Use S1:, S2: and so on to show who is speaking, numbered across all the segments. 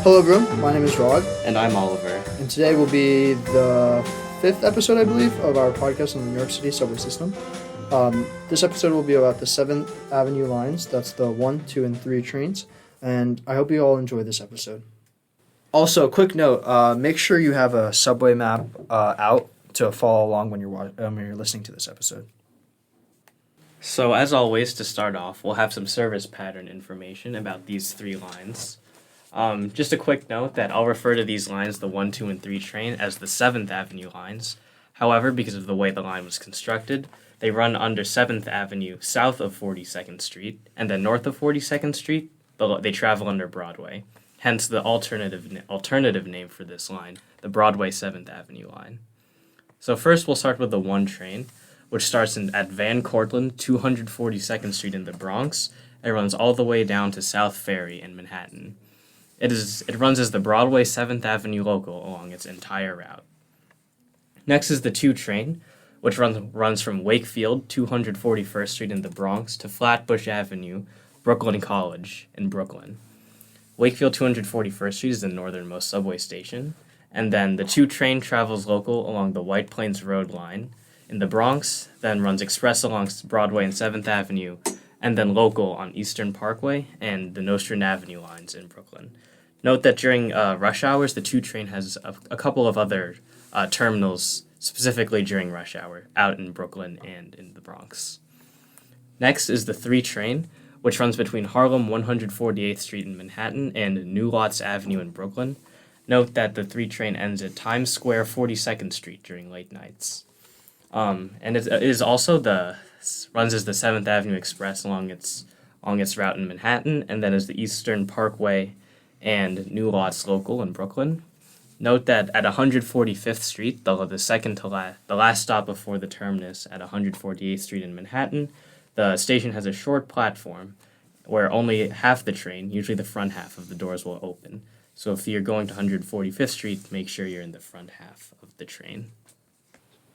S1: Hello everyone, my name is Rod,
S2: And I'm Oliver.
S1: and today will be the fifth episode, I believe, of our podcast on the New York City subway system. This episode will be about the 7th Avenue lines, that's the 1, 2, and 3 trains, and I hope you all enjoy this episode. Also, quick note, make sure you have a subway map out to follow along when you're listening to this episode.
S2: So, as always, to start off, we'll have some service pattern information about these three lines. Just a quick note that I'll refer to these lines, the 1, 2, and 3 train, as the 7th Avenue lines. However, because of the way the line was constructed, they run under 7th Avenue south of 42nd Street, and then north of 42nd Street, they travel under Broadway. Hence the alternative name for this line, the Broadway 7th Avenue line. So first we'll start with the 1 train, which starts at Van Cortlandt, 242nd Street in the Bronx, and runs all the way down to South Ferry in Manhattan. It runs as the Broadway 7th Avenue local along its entire route. Next is the 2 train, which runs from Wakefield, 241st Street in the Bronx, to Flatbush Avenue, Brooklyn College in Brooklyn. Wakefield 241st Street is the northernmost subway station, and then the 2 train travels local along the White Plains Road line in the Bronx, then runs express along Broadway and 7th Avenue, and then local on Eastern Parkway and the Nostrand Avenue lines in Brooklyn. Note that during rush hours, the 2 train has a couple of other terminals, specifically during rush hour, out in Brooklyn and in the Bronx. Next is the 3 train, which runs between Harlem 148th Street in Manhattan and New Lots Avenue in Brooklyn. Note that the 3 train ends at Times Square 42nd Street during late nights. And it is also runs as the 7th Avenue Express along its route in Manhattan, and then as the Eastern Parkway and New Lots local in Brooklyn. Note that at 145th Street, the last stop before the terminus at 148th Street in Manhattan, the station has a short platform where only half the train, usually the front half of the doors, will open. So if you're going to 145th Street, make sure you're in the front half of the train.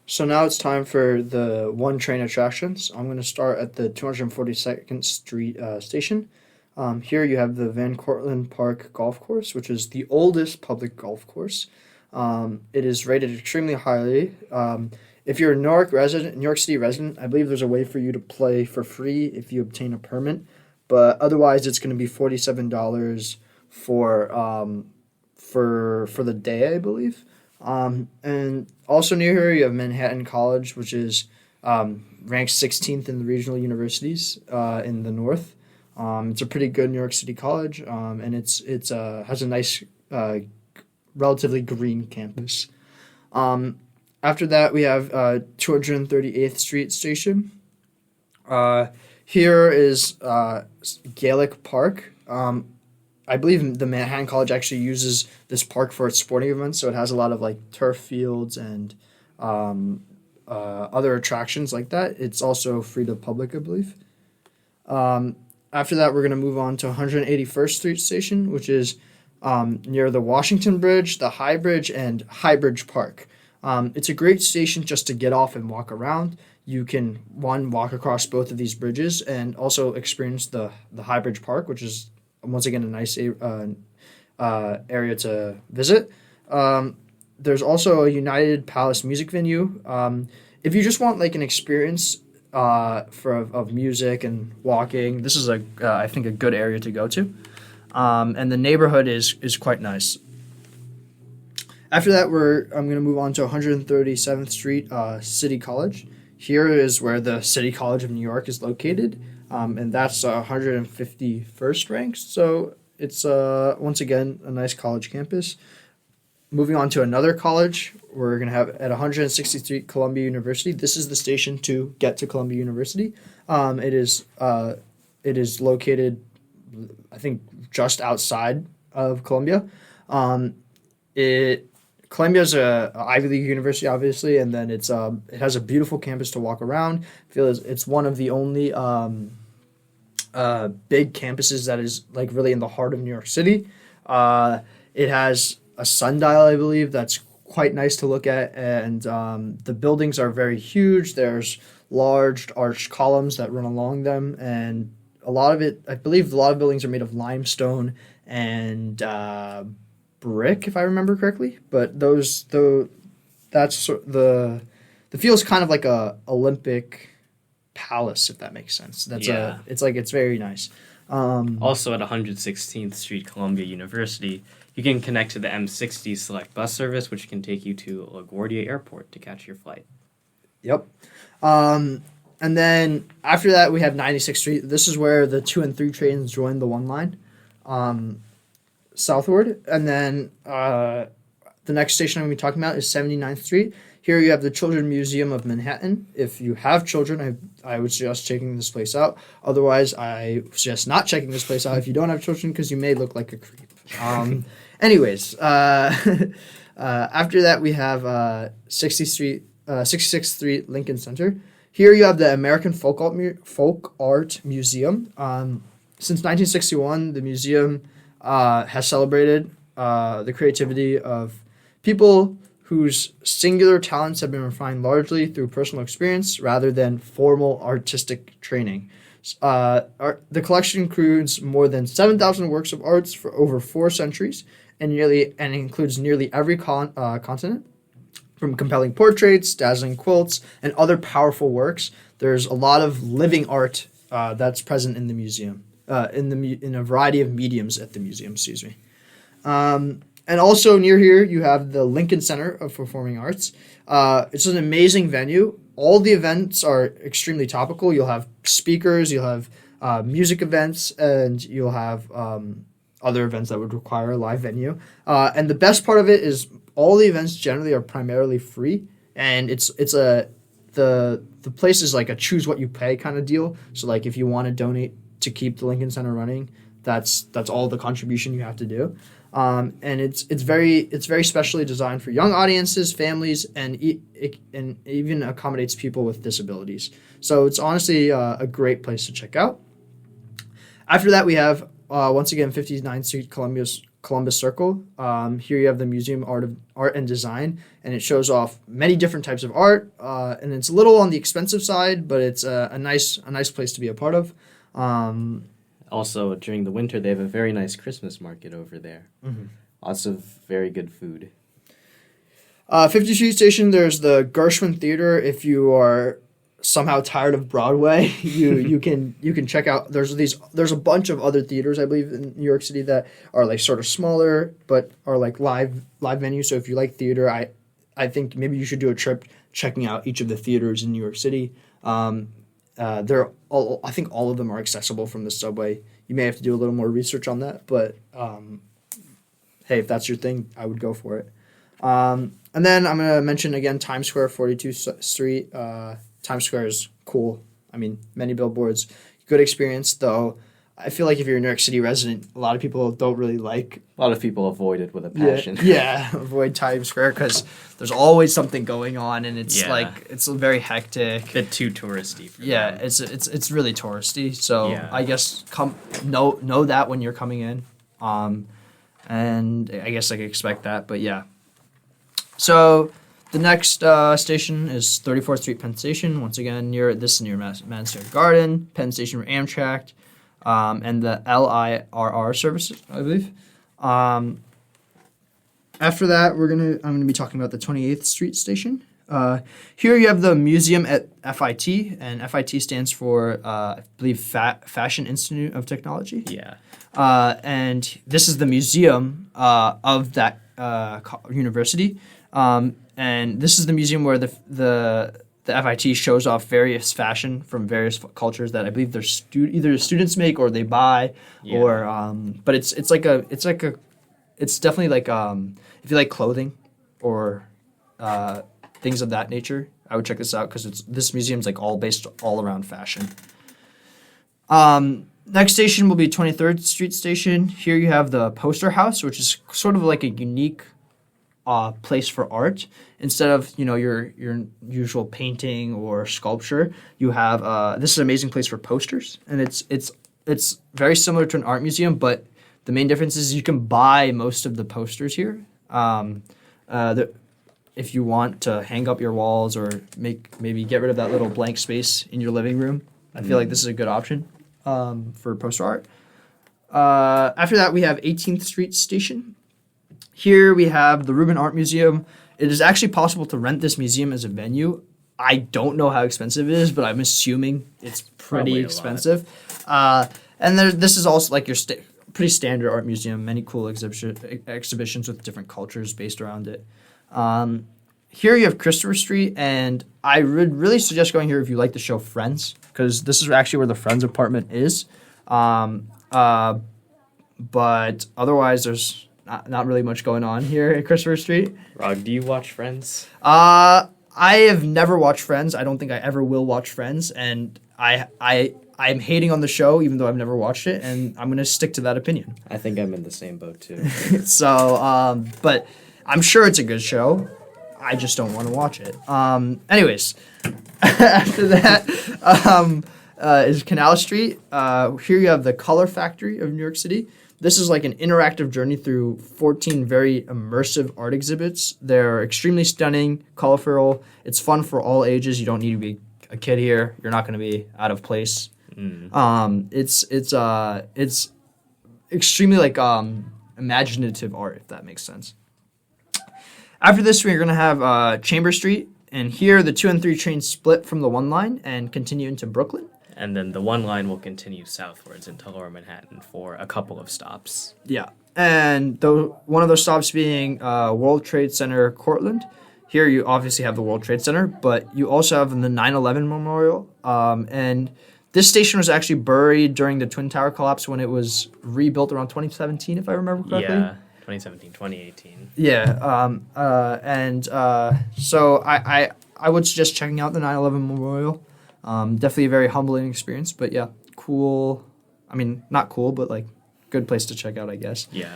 S1: So now it's time for the 1 train attractions. I'm going to start at the 242nd Street station. Here you have the Van Cortlandt Park Golf Course, which is the oldest public golf course. It is rated extremely highly. If you're a New York City resident, I believe there's a way for you to play for free if you obtain a permit. But otherwise, it's going to be $47 for the day, I believe. And also near here, you have Manhattan College, which is ranked 16th in the regional universities in the north. It's a pretty good New York City college, and it's has a nice, relatively green campus. After that, we have 238th Street Station. Here is Gaelic Park. I believe the Manhattan College actually uses this park for its sporting events, so it has a lot of like turf fields and other attractions like that. It's also free to the public, I believe. After that, we're going to move on to 181st Street Station, which is near the Washington Bridge, the High Bridge, and High Bridge Park. It's a great station just to get off and walk around. You can, walk across both of these bridges and also experience the High Bridge Park, which is, once again, a nice area to visit. There's also a United Palace music venue. If you just want like an experience of music and walking, this is I think a good area to go to, and the neighborhood is quite nice. After that, I'm going to move on to 137th Street City College. Here is where the City College of New York is located, and that's 151st ranked. So it's once again a nice college campus. Moving on to another college, we're going to have at 160th Street Columbia University. This is the station to get to Columbia University. It is located, I think, just outside of Columbia. Columbia is a Ivy League university, obviously, and then it has a beautiful campus to walk around. I feel it's one of the only big campuses that is like really in the heart of New York City. It has a sundial, I believe, that's quite nice to look at, and the buildings are very huge. There's large arched columns that run along them, and I believe a lot of buildings are made of limestone and brick, if I remember correctly. But the field's kind of like a Olympic palace, if that makes sense. It's very nice.
S2: Also at 116th Street, Columbia University, you can connect to the M60 Select bus service, which can take you to LaGuardia Airport to catch your flight.
S1: Yep. And then after that, we have 96th Street. This is where the 2 and 3 trains join the 1 line southward. And then the next station I'm going to be talking about is 79th Street. Here you have the Children's Museum of Manhattan. If you have children, I would suggest checking this place out. Otherwise, I suggest not checking this place out if you don't have children, because you may look like a creep. Anyways, after that, we have 66th Street, Lincoln Center. Here you have the American Folk Art Museum. Since 1961, the museum has celebrated the creativity of people whose singular talents have been refined largely through personal experience rather than formal artistic training. The collection includes more than 7,000 works of arts for over 4 centuries and includes nearly every continent. From compelling portraits, dazzling quilts, and other powerful works, there's a lot of living art that's present in the museum, in a variety of mediums at the museum. Excuse me. And also near here, you have the Lincoln Center of Performing Arts. It's an amazing venue. All the events are extremely topical. You'll have speakers, you'll have music events, and you'll have other events that would require a live venue. And the best part of it is all the events generally are primarily free, and the place is like a choose what you pay kind of deal. So like if you want to donate to keep the Lincoln Center running, that's all the contribution you have to do. And it's very specially designed for young audiences, families, and even accommodates people with disabilities. So it's honestly a great place to check out. After that, we have once again 59th Street, Columbus Circle. Here you have the Museum of Art and Design, and it shows off many different types of art. And it's a little on the expensive side, but it's a nice place to be a part of.
S2: Also, during the winter, they have a very nice Christmas market over there. Mm-hmm. Lots of very good food.
S1: 50th Street Station, there's the Gershwin Theater. If you are somehow tired of Broadway, you can check out. There's a bunch of other theaters, I believe, in New York City that are like sort of smaller but are like live venues. So if you like theater, I think maybe you should do a trip checking out each of the theaters in New York City. I think all of them are accessible from the subway. You may have to do a little more research on that, but hey, if that's your thing, I would go for it. And then I'm going to mention again Times Square, 42nd Street. Times Square is cool. I mean, many billboards. Good experience, though. I feel like if you're a New York City resident, a lot of people don't really like...
S2: A lot of people avoid it with a passion.
S1: Yeah, avoid Times Square because there's always something going on, and it's it's very hectic.
S2: A bit too touristy for
S1: them. It's really touristy. So I guess know that when you're coming in, and I guess I could expect that. But yeah. So the next station is 34th Street Penn Station. Once again, near Madison Square Garden, Penn Station for Amtrak. And the LIRR services, I believe. After that, I'm gonna be talking about the 28th Street Station. Here you have the museum at FIT, and FIT stands for I believe Fashion Institute of Technology.
S2: Yeah.
S1: And this is the museum of that university, and this is the museum where the FIT shows off various fashion from various cultures that I believe they're either students make or they buy, or but it's definitely like if you like clothing or things of that nature, I would check this out because this museum's like all based all around fashion. Next station will be 23rd Street Station. Here you have the Poster House, which is sort of like a unique place for art. Instead of your usual painting or sculpture, you have this is an amazing place for posters, and it's very similar to an art museum, but the main difference is you can buy most of the posters here. If you want to hang up your walls or maybe get rid of that little blank space in your living room, I feel like this is a good option for poster art. After that, we have 18th Street Station. Here we have the Rubin Art Museum. It is actually possible to rent this museum as a venue. I don't know how expensive it is, but I'm assuming it's pretty
S2: Probably a
S1: expensive. And this is also like your pretty standard art museum. Many cool exhibitions with different cultures based around it. Here you have Christopher Street, and I would really suggest going here if you like the show Friends, because this is actually where the Friends apartment is. But otherwise, there's not really much going on here at Christopher Street.
S2: Rog, do you watch Friends?
S1: I have never watched Friends. I don't think I ever will watch Friends, and I'm hating on the show even though I've never watched it, and I'm gonna stick to that opinion.
S2: I think I'm in the same boat too.
S1: So, but I'm sure it's a good show. I just don't want to watch it. Anyways, after that is Canal Street. Here you have the Color Factory of New York City. This is like an interactive journey through 14 very immersive art exhibits. They're extremely stunning, colorful. It's fun for all ages. You don't need to be a kid here. You're not going to be out of place. It's extremely like imaginative art, if that makes sense. After this, we're going to have Chamber Street, and here the 2 and 3 trains split from the 1 line and continue into Brooklyn.
S2: And then the 1 line will continue southwards into Lower Manhattan for a couple of stops.
S1: Yeah, and one of those stops being World Trade Center, Cortlandt. Here you obviously have the World Trade Center, but you also have the 9/11 Memorial. And this station was actually buried during the Twin Tower collapse when it was rebuilt around 2017, if I remember correctly.
S2: Yeah, 2017, 2018.
S1: Yeah, so I would suggest checking out the 9/11 Memorial. Definitely a very humbling experience, but yeah, cool. I mean, not cool, but like good place to check out, I guess.
S2: Yeah.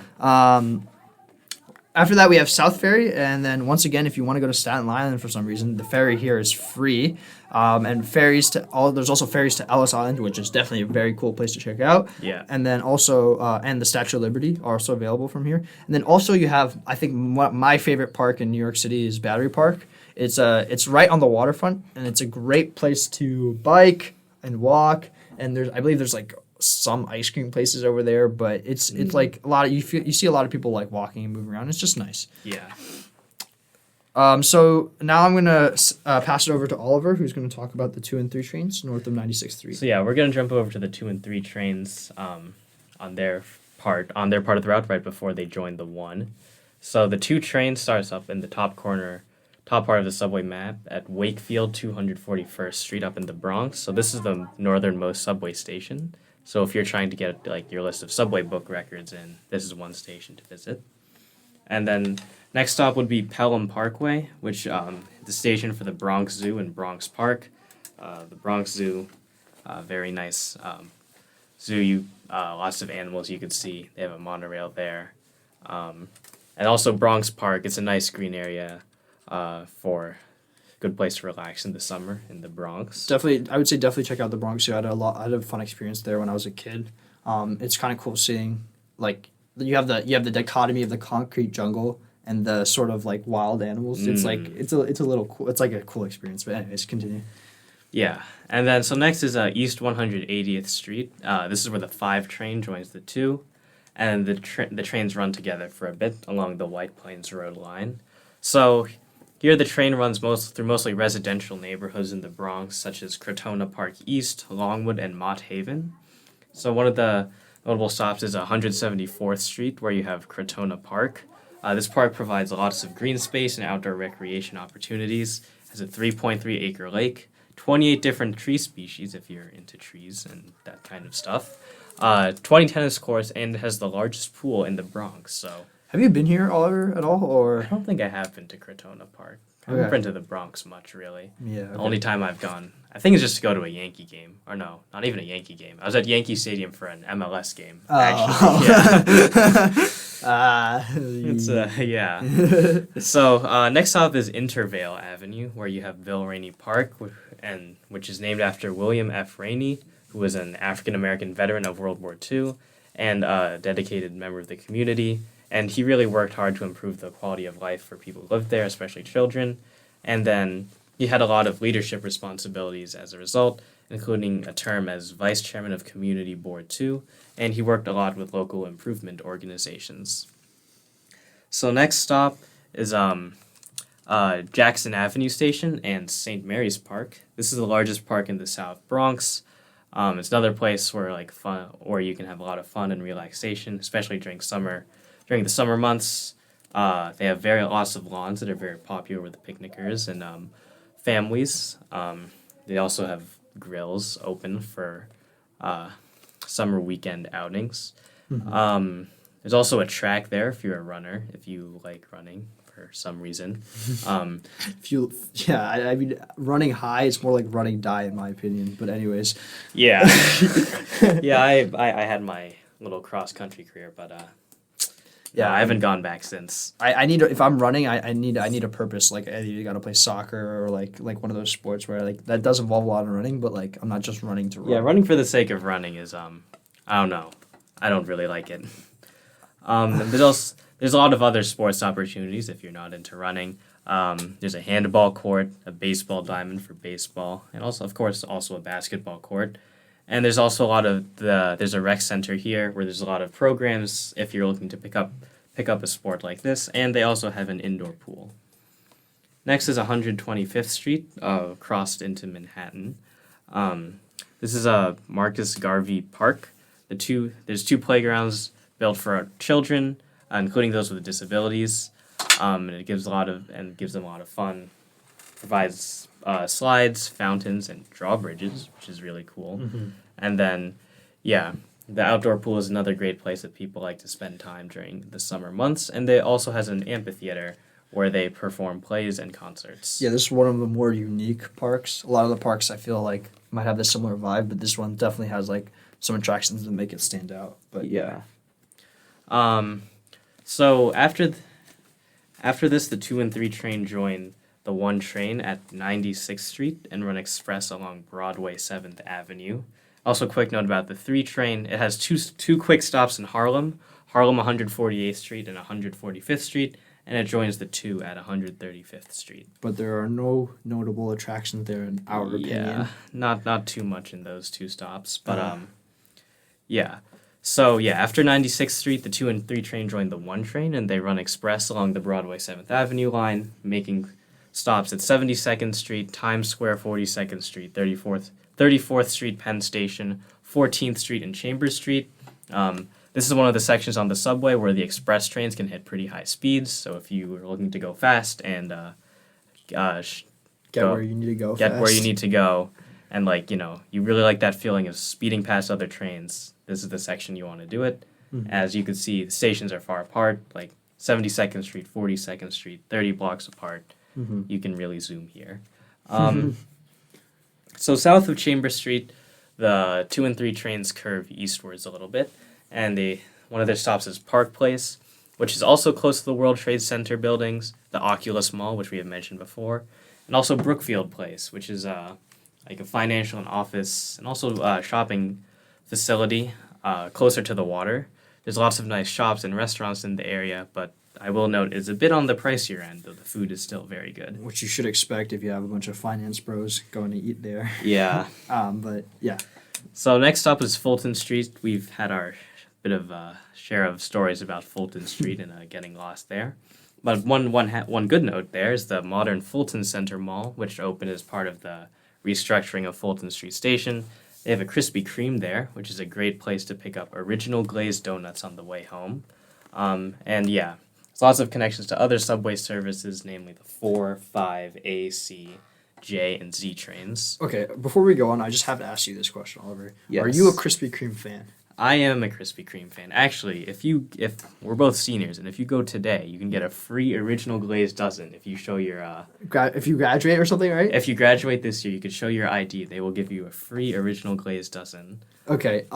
S1: After that, we have South Ferry, and then once again, if you want to go to Staten Island for some reason, the ferry here is free. And there's also ferries to Ellis Island, which is definitely a very cool place to check out.
S2: Yeah.
S1: And then also, and the Statue of Liberty are also available from here. And then also you have, I think my favorite park in New York City is Battery Park. It's right on the waterfront, and it's a great place to bike and walk. And I believe there's like some ice cream places over there, but it's like a lot of you see a lot of people like walking and moving around. It's just nice.
S2: Yeah.
S1: So now I'm gonna pass it over to Oliver, who's gonna talk about the 2 and 3 trains north of 96th Street.
S2: So yeah, we're gonna jump over to the 2 and 3 trains on their part of the route right before they join the 1. So the 2 train starts up in the top part of the subway map at Wakefield 241st Street up in the Bronx. So this is the northernmost subway station. So if you're trying to get like your list of subway book records in, this is one station to visit. And then next stop would be Pelham Parkway, which the station for the Bronx Zoo and Bronx Park. The Bronx Zoo, very nice zoo. Lots of animals you could see. They have a monorail there. And also Bronx Park. It's a nice green area for good place to relax in the summer in the Bronx.
S1: Definitely, I would say definitely check out the Bronx Zoo. I had a fun experience there when I was a kid. It's kind of cool seeing like you have the dichotomy of the concrete jungle and the sort of like wild animals. It's like it's a little cool. It's like a cool experience. But anyways, continue.
S2: Yeah, and then so next is East 180th Street. This is where the 5 train joins the 2, and the trains run together for a bit along the White Plains Road line. So here the train runs through mostly residential neighborhoods in the Bronx, such as Crotona Park East, Longwood, and Mott Haven. So one of the notable stops is 174th Street, where you have Crotona Park. This park provides lots of green space and outdoor recreation opportunities. It has a 3.3-acre lake, 28 different tree species if you're into trees and that kind of stuff, 20 tennis courts, and has the largest pool in the Bronx. So
S1: have you been here, Oliver, at all? Or
S2: I don't think I have been to Crotona Park. I haven't been to the Bronx much, really.
S1: Yeah. Okay.
S2: The only time I've gone, I think, is just to go to a Yankee game. Or no, not even a Yankee game. I was at Yankee Stadium for an MLS game, actually. Yeah. So next stop is Intervale Avenue, where you have Bill Rainey Park, which is named after William F. Rainey, who was an African-American veteran of World War II and a dedicated member of the community. And he really worked hard to improve the quality of life for people who lived there, especially children. And then he had a lot of leadership responsibilities as a result. including a term as vice chairman of Community Board 2, and he worked a lot with local improvement organizations. So next stop is Jackson Avenue Station and St. Mary's Park. This is the largest park in the South Bronx. It's another place where you can have a lot of fun and relaxation, especially during the summer months. They have lots of lawns that are very popular with picnickers and families. They also have grills open for summer weekend outings.
S1: Mm-hmm.
S2: There's also a track there if you're a runner, if you like running for some reason.
S1: I mean, running high is more like running die, in my opinion. But anyways.
S2: Yeah. Yeah, I had my little cross-country career, but I haven't gone back since.
S1: I need if I'm running, I need a purpose. Like either you got to play soccer or like one of those sports where like that does involve a lot of running, but like I'm not just running to run.
S2: Yeah, running for the sake of running is I don't know. I don't really like it. There's a lot of other sports opportunities if you're not into running. There's a handball court, a baseball diamond for baseball, and also of course a basketball court. And there's also there's a rec center here where there's a lot of programs if you're looking to pick up a sport like this, and they also have an indoor pool. Next is 125th Street, crossed into Manhattan. This is a Marcus Garvey Park. There's two playgrounds built for children, including those with disabilities, and it gives them a lot of fun. Provides slides, fountains, and drawbridges, which is really cool.
S1: Mm-hmm.
S2: And then, the outdoor pool is another great place that people like to spend time during the summer months. And it also has an amphitheater where they perform plays and concerts.
S1: Yeah, this is one of the more unique parks. A lot of the parks I feel like might have a similar vibe, but this one definitely has like some attractions that make it stand out. But
S2: yeah. So after this, the 2 and 3 train join the 1 train at 96th Street and run express along Broadway 7th Avenue. Also, quick note about the 3 train. It has two quick stops in Harlem 148th Street and 145th Street, and it joins the 2 at 135th Street.
S1: But there are no notable attractions there in our opinion.
S2: Not too much in those 2 stops, but yeah. So, after 96th Street, the 2 and 3 train join the 1 train, and they run express along the Broadway 7th Avenue line, making stops at 72nd Street, Times Square, 42nd Street, 34th Street, Penn Station, 14th Street, and Chambers Street. This is one of the sections on the subway where the express trains can hit pretty high speeds, so if you are looking to go fast and
S1: get where you need to go,
S2: and you really like that feeling of speeding past other trains, this is the section you want to do it.
S1: Mm-hmm.
S2: As you can see, the stations are far apart, like 72nd Street, 42nd Street, 30 blocks apart.
S1: Mm-hmm.
S2: You can really zoom here. So south of Chambers Street, the 2 and 3 trains curve eastwards a little bit, and one of their stops is Park Place, which is also close to the World Trade Center buildings, the Oculus Mall, which we have mentioned before, and also Brookfield Place, which is like a financial and office and also shopping facility closer to the water. There's lots of nice shops and restaurants in the area, but I will note it's a bit on the pricier end, though the food is still very good.
S1: Which you should expect if you have a bunch of finance bros going to eat there.
S2: Yeah.
S1: But yeah.
S2: So next up is Fulton Street. We've had our bit of share of stories about Fulton Street and getting lost there. But one good note there is the modern Fulton Center Mall, which opened as part of the restructuring of Fulton Street Station. They have a Krispy Kreme there, which is a great place to pick up original glazed donuts on the way home. There's lots of connections to other subway services, namely the 4, 5, A, C, J, and Z trains.
S1: Okay, before we go on, I just have to ask you this question, Oliver.
S2: Yes.
S1: Are you a Krispy Kreme fan?
S2: I am a Krispy Kreme fan. Actually, if we're both seniors, and if you go today, you can get a free original glazed dozen if you show your
S1: if you graduate or something, right?
S2: If you graduate this year, you could show your ID. They will give you a free original glazed dozen.
S1: Okay.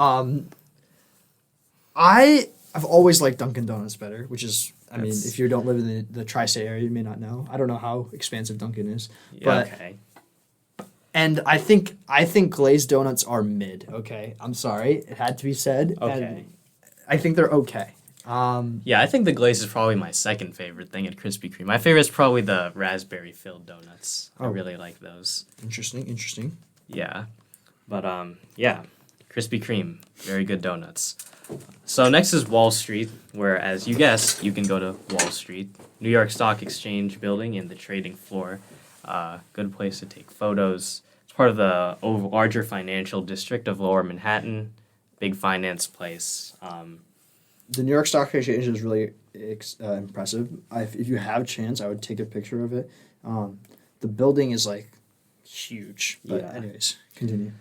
S1: I've always liked Dunkin' Donuts better, which is, I mean, if you don't live in the tri-state area, you may not know. I don't know how expansive Dunkin' is.
S2: Yeah,
S1: but,
S2: okay.
S1: And I think glazed donuts are mid, okay? I'm sorry. It had to be said.
S2: Okay.
S1: And I think they're okay.
S2: I think the glaze is probably my second favorite thing at Krispy Kreme. My favorite is probably the raspberry-filled donuts. I really like those.
S1: Interesting.
S2: Yeah. But yeah, Krispy Kreme, very good donuts. So next is Wall Street, where, as you guessed, you can go to Wall Street, New York Stock Exchange building and the trading floor. Good place to take photos. It's part of the larger financial district of Lower Manhattan. Big finance place.
S1: The New York Stock Exchange is really impressive. If you have a chance, I would take a picture of it. The building is like huge. But
S2: Yeah.
S1: anyways, continue.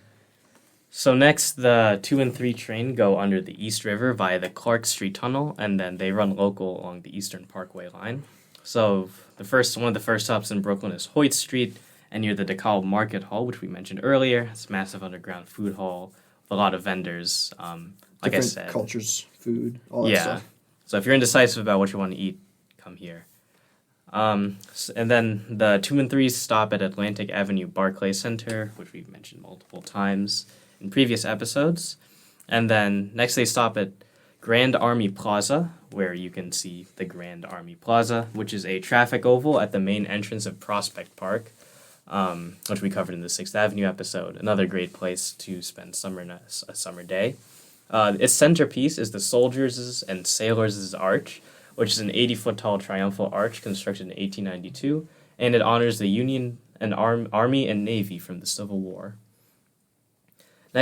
S2: So next, the 2 and 3 train go under the East River via the Clark Street Tunnel, and then they run local along the Eastern Parkway line. So one of the first stops in Brooklyn is Hoyt Street, and near the DeKalb Market Hall, which we mentioned earlier. It's a massive underground food hall with a lot of vendors. Like I
S1: Different
S2: said,
S1: cultures, food, all that
S2: yeah.
S1: stuff.
S2: So if you're indecisive about what you want to eat, come here. And then the 2 and 3 stop at Atlantic Avenue Barclay Center, which we've mentioned multiple times in previous episodes. And then next they stop at Grand Army Plaza, where you can see the Grand Army Plaza, which is a traffic oval at the main entrance of Prospect Park, which we covered in the 6th Avenue episode. Another great place to spend a summer day. Its centerpiece is the Soldiers' and Sailors' Arch, which is an 80-foot tall triumphal arch constructed in 1892, and it honors the Union and Army and Navy from the Civil War. The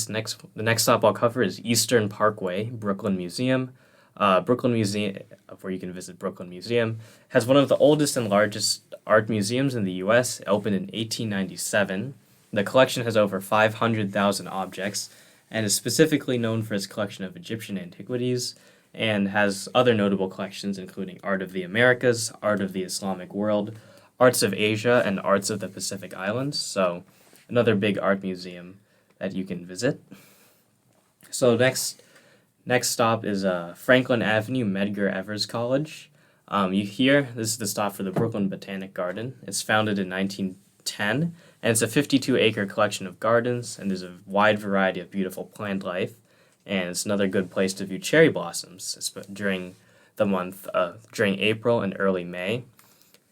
S2: next stop I'll cover is Eastern Parkway, Brooklyn Museum. Brooklyn Museum, where you can visit Brooklyn Museum, has one of the oldest and largest art museums in the U.S. It opened in 1897. The collection has over 500,000 objects and is specifically known for its collection of Egyptian antiquities, and has other notable collections including Art of the Americas, Art of the Islamic World, Arts of Asia, and Arts of the Pacific Islands. So another big art museum that you can visit. So next stop is Franklin Avenue, Medgar Evers College. This is the stop for the Brooklyn Botanic Garden. It's founded in 1910, and it's a 52-acre collection of gardens, and there's a wide variety of beautiful plant life. And it's another good place to view cherry blossoms during April and early May.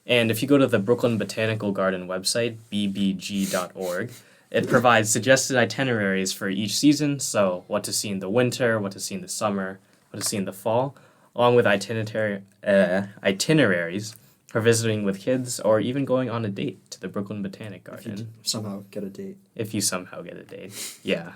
S2: And if you go to the Brooklyn Botanical Garden website, bbg.org, it provides suggested itineraries for each season, so what to see in the winter, what to see in the summer, what to see in the fall, along with itineraries for visiting with kids or even going on a date to the Brooklyn Botanic Garden.
S1: If you somehow get a date.
S2: If you somehow get a date. Yeah.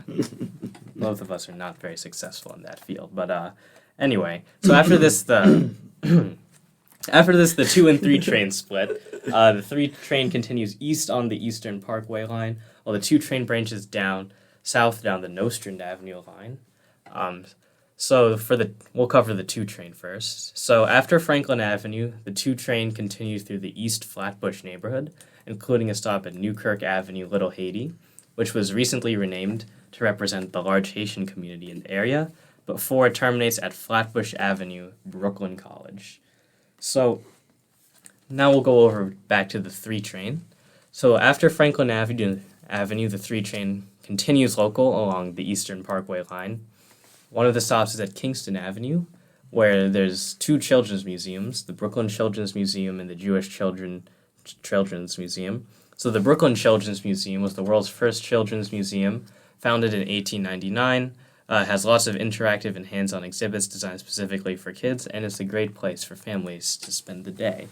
S2: Both of us are not very successful in that field. But anyway, so after this, the 2 and 3 train split. The 3 train continues east on the Eastern Parkway line, while the 2 train branches south down the Nostrand Avenue line. We'll cover the 2 train first. So after Franklin Avenue, the 2 train continues through the East Flatbush neighborhood, including a stop at Newkirk Avenue, Little Haiti, which was recently renamed to represent the large Haitian community in the area, before it terminates at Flatbush Avenue, Brooklyn College. So now we'll go back to the 3 train. So after Franklin Avenue, the 3 train continues local along the Eastern Parkway line. One of the stops is at Kingston Avenue, where there's 2 children's museums, the Brooklyn Children's Museum and the Jewish Children's Museum. So the Brooklyn Children's Museum was the world's first children's museum, founded in 1899. Has lots of interactive and hands-on exhibits designed specifically for kids, and it's a great place for families to spend the day.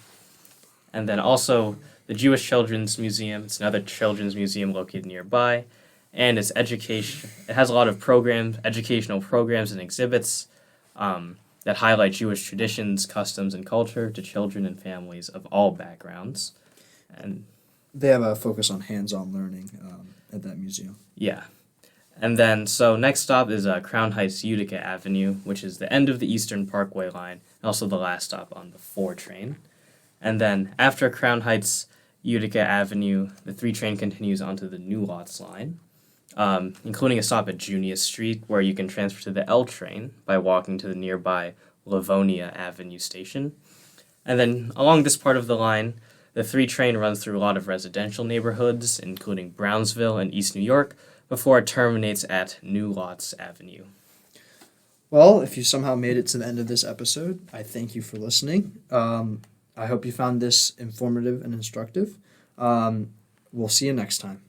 S2: And then also the Jewish Children's Museum. It's another children's museum located nearby, and it has a lot of educational programs and exhibits that highlight Jewish traditions, customs, and culture to children and families of all backgrounds. And
S1: they have a focus on hands-on learning at that museum.
S2: Yeah. And then, so next stop is Crown Heights Utica Avenue, which is the end of the Eastern Parkway line, and also the last stop on the 4 train. And then, after Crown Heights Utica Avenue, the 3 train continues onto the New Lots line, including a stop at Junius Street, where you can transfer to the L train by walking to the nearby Livonia Avenue station. And then, along this part of the line, the 3 train runs through a lot of residential neighborhoods, including Brownsville and East New York, before it terminates at New Lots Avenue.
S1: Well, if you somehow made it to the end of this episode, I thank you for listening. I hope you found this informative and instructive. We'll see you next time.